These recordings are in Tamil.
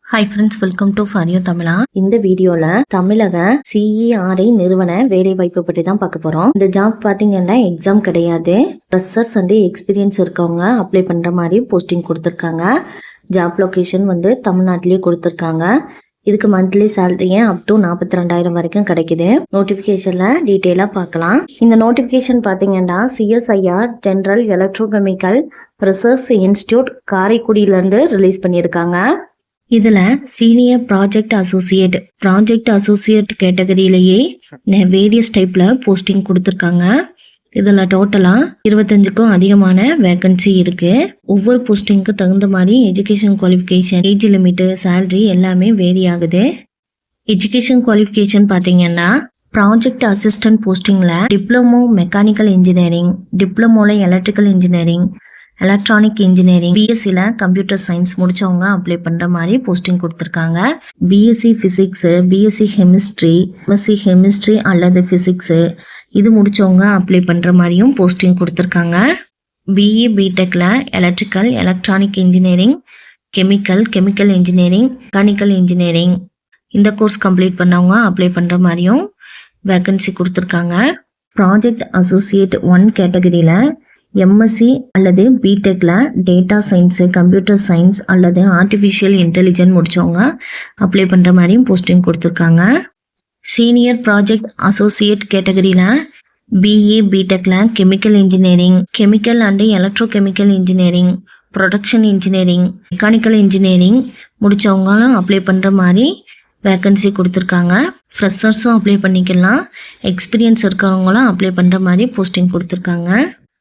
ஹாய் ஃப்ரெண்ட்ஸ், வெல்கம் டு ஃபாரியோ தமிழா. இந்த வீடியோல தமிழக CERI நிறுவன வேலை வாய்ப்பு பற்றி தான் பார்க்க போறோம். இந்த ஜாப் பாத்தீங்கன்னா எக்ஸாம் கிடையாது. ஃப்ரெஷர்ஸ் அண்ட் எக்ஸ்பீரியன்ஸ் இருக்கவங்க அப்ளை பண்ற மாதிரி போஸ்டிங் கொடுத்துருக்காங்க. ஜாப் லொகேஷன் வந்து தமிழ்நாட்டிலேயே கொடுத்துருக்காங்க. இதுக்கு மந்த்லி சேலரியே அப் டு 42,000 வரைக்கும் கிடைக்குது. நோட்டிபிகேஷன்ல டீட்டெயிலா பார்க்கலாம். இந்த நோட்டிபிகேஷன் பாத்தீங்கன்னா CSIR general electrochemical research institute காரைக்குடியில ரிலீஸ் பண்ணியிருக்காங்க. இதுல சீனியர் ப்ராஜெக்ட் அசோசியேட் கேட்டகரியிலேயே வேரியஸ் டைப்ல போஸ்டிங் கொடுத்துருக்காங்க. இதுல டோட்டலா 25க்கும் அதிகமான வேகன்சி இருக்கு. ஒவ்வொரு போஸ்டிங்க்கு தகுந்த மாதிரி education qualification, age limit, salary எல்லாமே வேரி ஆகுது. எஜுகேஷன் குவாலிஃபிகேஷன் பாத்தீங்கன்னா ப்ராஜெக்ட் அசிஸ்டன்ட் போஸ்டிங்ல டிப்ளமோ மெக்கானிக்கல் இன்ஜினியரிங், டிப்ளமோல எலக்ட்ரிக்கல் இன்ஜினியரிங், எலக்ட்ரானிக் இன்ஜினியரிங், பிஎஸ்சில கம்ப்யூட்டர் சயின்ஸ் முடிச்சவங்க அப்ளை பண்ற மாதிரி போஸ்டிங் கொடுத்துருக்காங்க. BSc physics, BSc chemistry, MSc chemistry அல்லது பிசிக்ஸ் இது முடிச்சவங்க அப்ளை பண்ற மாதிரியும் போஸ்டிங் கொடுத்துருக்காங்க. பிஇ பிடெக்ல electrical, electronic engineering, chemical engineering, mechanical engineering இந்த கோர்ஸ் கம்ப்ளீட் பண்ணவங்க அப்ளை பண்ற மாதிரியும் வேகன்சி கொடுத்துருக்காங்க. ப்ராஜெக்ட் அசோசியேட் 1 கேட்டகரியில எம்எஸ்சி அல்லது பிடெக்ல டேட்டா சயின்ஸ், கம்ப்யூட்டர் சயின்ஸ் அல்லது ஆர்டிஃபிஷியல் இன்டெலிஜென்ஸ் முடிச்சவங்க அப்ளை பண்ற மாதிரியும் போஸ்டிங் கொடுத்துருக்காங்க. சீனியர் ப்ராஜெக்ட் அசோசியேட் கேட்டகரியில பிஇ பிடெக்ல chemical and electrochemical engineering, production engineering, mechanical engineering முடிச்சவங்களும் அப்ளை பண்ற மாதிரி வேகன்சி கொடுத்துருக்காங்க. ஃப்ரெஷர்ஸும் அப்ளை பண்ணிக்கலாம், எக்ஸ்பீரியன்ஸ் இருக்கிறவங்களும் அப்ளை பண்ற மாதிரி போஸ்டிங் கொடுத்துருக்காங்க.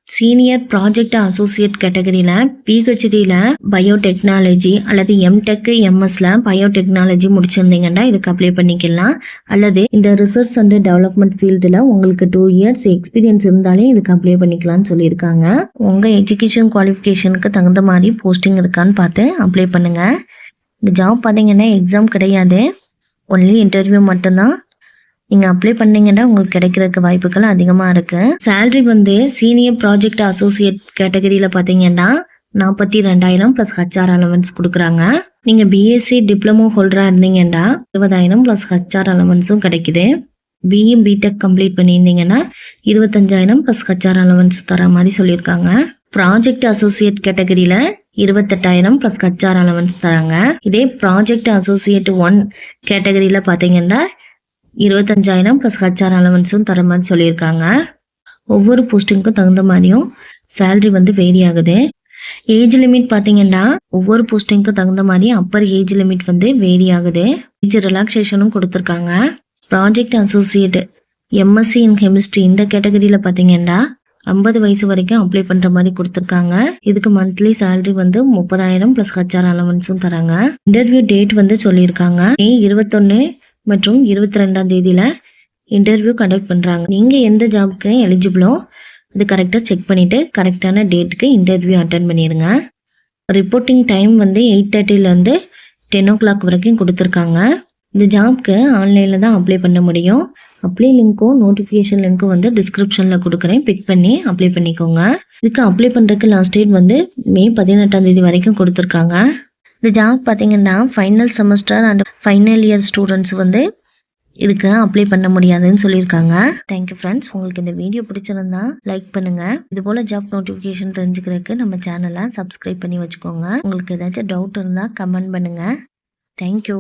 சீனியர் ப்ராஜெக்ட் அசோசியேட் கேட்டகரியில பிஹெச்டியில் பயோடெக்னாலஜி அல்லது எம்டெக், எம்எஸ்ல பயோடெக்னாலஜி முடிச்சிருந்தீங்கன்னா இதுக்கு அப்ளை பண்ணிக்கலாம். அல்லது இந்த ரிசர்ச் அண்ட் டெவலப்மெண்ட் ஃபீல்டில் உங்களுக்கு 2 இயர்ஸ் எக்ஸ்பீரியன்ஸ் இருந்தாலே இதுக்கு அப்ளை பண்ணிக்கலாம்னு சொல்லியிருக்காங்க. உங்கள் எஜுகேஷன் குவாலிஃபிகேஷனுக்கு தகுந்த மாதிரி போஸ்டிங் இருக்கான்னு பார்த்து அப்ளை பண்ணுங்க. இந்த ஜாப் பார்த்தீங்கன்னா எக்ஸாம் கிடையாது, ஒன்லி இன்டர்வியூ மட்டும்தான். நீங்கள் அப்ளை பண்ணீங்கன்னா உங்களுக்கு கிடைக்கிறதுக்கு வாய்ப்புகள் அதிகமாக இருக்குது. சேலரி வந்து சீனியர் ப்ராஜெக்ட் அசோசியேட் கேட்டகரியில் பார்த்தீங்கன்னா 42,000 ப்ளஸ் HR அலவன்ஸ் கொடுக்குறாங்க. நீங்கள் பிஎஸ்சி டிப்ளமோ ஹோல்டராக இருந்தீங்கன்னா 20,000 ப்ளஸ் HR அலவன்ஸும் கிடைக்குது. பிஇ பிடெக் கம்ப்ளீட் பண்ணியிருந்தீங்கன்னா 25,000 ப்ளஸ் HR அலவன்ஸ் தர மாதிரி சொல்லியிருக்காங்க. ப்ராஜெக்ட் அசோசியேட் கேட்டகரியில் 28,000 ப்ளஸ் HR அலவன்ஸ் தராங்க. இதே ப்ராஜெக்ட் அசோசியேட் 1 கேட்டகரியில் பார்த்தீங்கன்னா 25,000 ப்ளஸ் HR அலவன்ஸும் தர மாதிரி சொல்லியிருக்காங்க. ஒவ்வொரு போஸ்டிங்க்கும் தகுந்த மாதிரியும் சேலரி வந்து வேரி ஆகுது. ஏஜ் லிமிட் பார்த்தீங்கன்னா ஒவ்வொரு போஸ்டிங்க்கும் தகுந்த மாதிரி அப்பர் ஏஜ் லிமிட் வந்து வேரி ஆகுது. ஏஜ் ரிலாக்ஸேஷனும் கொடுத்துருக்காங்க. ப்ராஜெக்ட் அசோசியேட் எம்எஸ்சி இன் கெமிஸ்ட்ரி இந்த கேட்டகரியில் பார்த்தீங்கன்னா 50 வயசு வரைக்கும் அப்ளை பண்ணுற மாதிரி கொடுத்துருக்காங்க. இதுக்கு மந்த்லி சேலரி வந்து 30,000 ப்ளஸ் HR அலவன்ஸும் தராங்க. இன்டர்வியூ டேட் வந்து சொல்லியிருக்காங்க மே 21 மற்றும் 22ஆம் தேதியில இன்டர்வியூ கண்டக்ட் பண்றாங்க. நீங்க எந்த ஜாப்க்கு எலிஜிபிளோ அது கரெக்டா செக் பண்ணிட்டு கரெக்டான டேட்டுக்கு இன்டர்வியூ அட்டென்ட் பண்ணிருங்க. ரிப்போர்ட்டிங் டைம் வந்து 8:30 10 o'clock வரைக்கும் கொடுத்துருக்காங்க. இந்த ஜாப்க்கு ஆன்லைன்ல தான் அப்ளை பண்ண முடியும். அப்ளை லிங்க்கும் நோட்டிஃபிகேஷன் லிங்க்கும் வந்து டிஸ்கிரிப்ஷன்ல கொடுக்குறேன், பிக் பண்ணி அப்ளை பண்ணிக்கோங்க. இதுக்கு அப்ளை பண்றதுக்கு லாஸ்ட் டேட் வந்து மே 18ஆம் தேதி வரைக்கும் கொடுத்துருக்காங்க. இந்த ஜாப் பார்த்தீங்கன்னா final semester and final year students வந்து இதுக்கு அப்ளை பண்ண முடியாதுன்னு சொல்லியிருக்காங்க. Thank you friends. உங்களுக்கு இந்த வீடியோ பிடிச்சிருந்தா லைக் பண்ணுங்க. இது போல ஜாப் நோட்டிஃபிகேஷன் தெரிஞ்சுக்கிறதுக்கு நம்ம சேனலை சப்ஸ்கிரைப் பண்ணி வச்சுக்கோங்க. உங்களுக்கு ஏதாச்சும் டவுட் இருந்தால் கமெண்ட் பண்ணுங்க. தேங்க்யூ.